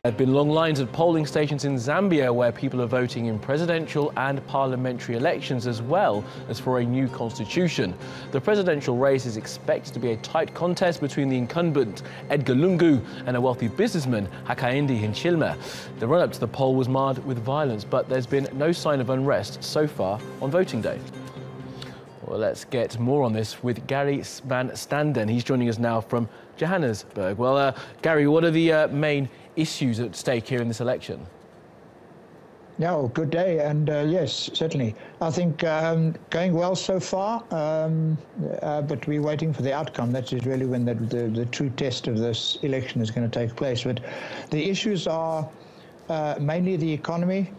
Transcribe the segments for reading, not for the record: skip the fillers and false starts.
There have been long lines at polling stations in Zambia where people are voting in presidential and parliamentary elections as well as for a new constitution. The presidential race is expected to be a tight contest between the incumbent Edgar Lungu and a wealthy businessman Hakainde Hichilema. The run-up to the poll was marred with violence, but there's been no sign of unrest so far on voting day. Well, let's get more on this with Gary van Standen. He's joining us now from Johannesburg. Well, Gary, what are the main issues at stake here in this election? Yeah, well, good day, and yes, certainly. I think going well so far, but we're waiting for the outcome. That is really when the true test of this election is going to take place. But the issues are mainly the economy,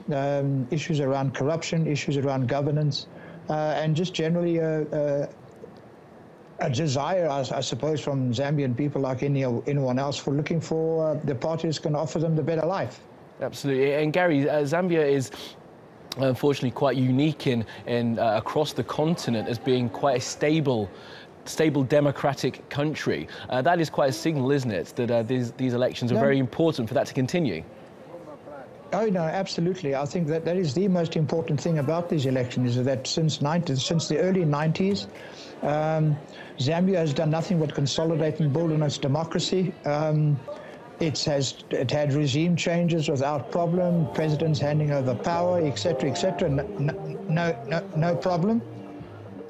issues around corruption, issues around governance, and just generally a desire, I suppose, from Zambian people like anyone else for looking for the party that's going to offer them the better life. Absolutely. And Gary, Zambia is unfortunately quite unique in across the continent as being quite a stable democratic country. That is quite a signal, isn't it, that these elections are very important for that to continue? Oh, no, absolutely. I think that is the most important thing about these elections, is that since the early 90s, Zambia has done nothing but consolidate and build on its democracy. It had regime changes without problem, presidents handing over power, etc., etc. No problem.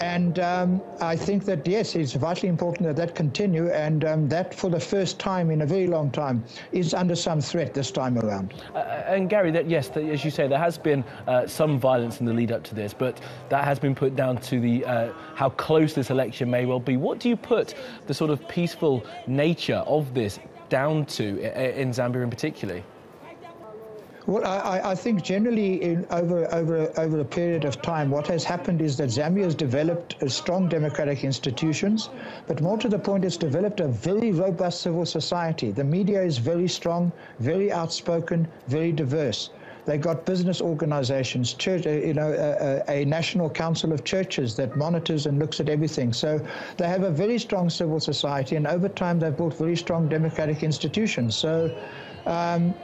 And I think that, yes, it's vitally important that continue, and that for the first time in a very long time is under some threat this time around. And Gary, yes, as you say, there has been some violence in the lead up to this, but that has been put down to how close this election may well be. What do you put the sort of peaceful nature of this down to in Zambia in particular? Well, I think generally over a period of time, what has happened is that Zambia has developed strong democratic institutions, but more to the point, it's developed a very robust civil society. The media is very strong, very outspoken, very diverse. They've got business organizations, church, a national council of churches that monitors and looks at everything. So they have a very strong civil society, and over time they've built very strong democratic institutions. So, and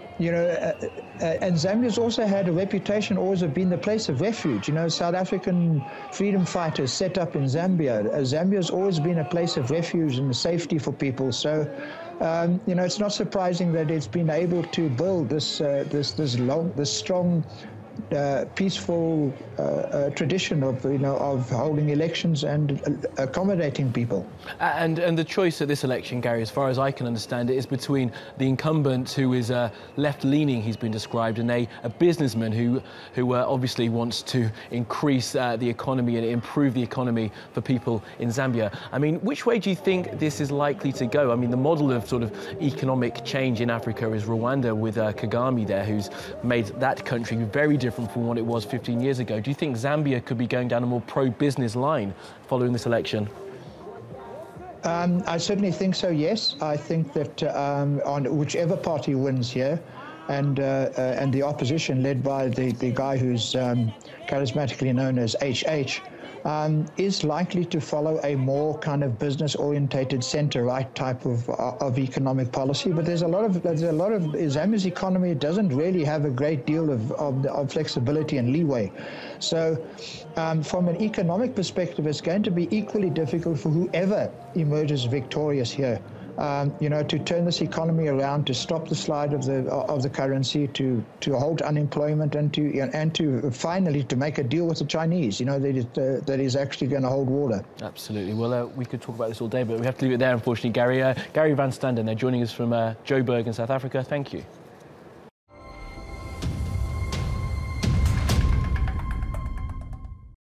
Zambia's also had a reputation always of being the place of refuge. South African freedom fighters set up in Zambia. Zambia's always been a place of refuge and safety for people. So, it's not surprising that it's been able to build this strong, peaceful tradition of holding elections and accommodating people. And the choice at this election, Gary, as far as I can understand it, is between the incumbent, who is left-leaning, he's been described, and a businessman who obviously wants to increase the economy and improve the economy for people in Zambia. I mean, which way do you think this is likely to go? I mean, the model of sort of economic change in Africa is Rwanda, with Kagame there, who's made that country very different from what it was 15 years ago. Do you think Zambia could be going down a more pro-business line following this election? I certainly think so, yes. I think that on whichever party wins here, and the opposition led by the guy who's charismatically known as HH, is likely to follow a more kind of business-orientated centre-right type of economic policy. But there's a lot of Zambia's economy doesn't really have a great deal of flexibility and leeway. So from an economic perspective, it's going to be equally difficult for whoever emerges victorious here. To turn this economy around, to stop the slide of the currency, to hold unemployment, and to finally to make a deal with the Chinese. That is actually going to hold water. Absolutely. Well, we could talk about this all day, but we have to leave it there, unfortunately, Gary. Gary van Standen, they're joining us from Joburg in South Africa. Thank you.